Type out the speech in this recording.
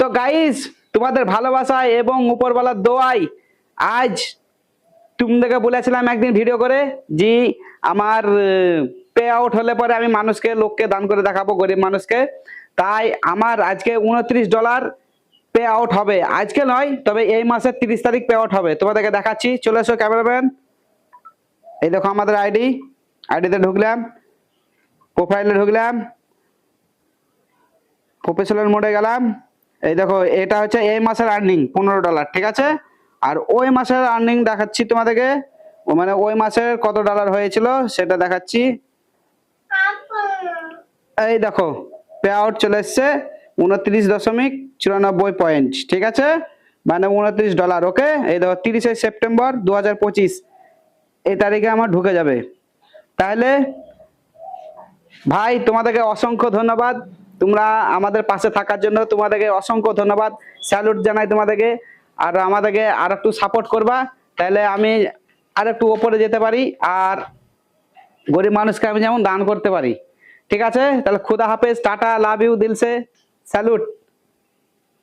তো গাইস, তোমাদের ভালোবাসা এবং উপরওয়ালার দোয়ায় আজ তোমাদেরকে বলেছিলাম একদিন ভিডিও করে যে আমার পে আউট হলে পরে আমি লোককে দান করে দেখাবো, গরিব মানুষকে। তাই আমার আজকে $29 পে আউট হবে। আজকে নয়, তবে এই মাসের 30 তারিখ পে আউট হবে। তোমাদেরকে দেখাচ্ছি, চলে এসো ক্যামেরাম্যান। এই দেখো আমাদের আইডিতে ঢুকলাম, প্রোফাইলে ঢুকলাম, প্রফেশনাল মোডে গেলাম। এই দেখো, এটা হচ্ছে এই মাসের আর্নিং $15, ঠিক আছে। আর ওই মাসের আর্নিং দেখাচ্ছি তোমাদেরকে, মানে ওই মাসের কত ডলার হয়েছিল সেটা দেখাচ্ছি। এই দেখো, পে আউট চলে এসছে 29.94 পয়েন্ট, ঠিক আছে, মানে $29। ওকে, এই দেখো 30 সেপ্টেম্বর 2025 এই তারিখে আমার ঢুকে যাবে। তাহলে ভাই তোমাদেরকে অসংখ্য ধন্যবাদ, তোমরা আমাদের পাশে থাকার জন্য তোমাদেরকে অসংখ্য ধন্যবাদ, স্যালুট জানাই তোমাদেরকে। আর আমাদেরকে আর একটু সাপোর্ট করবা, তাহলে আমি আর একটু ওপরে যেতে পারি, আর গরিব মানুষকে আমি যেমন দান করতে পারি। ঠিক আছে, তাহলে খুদা হাফেজ, টাটা, লাভ ইউ, দিল সে স্যালুট।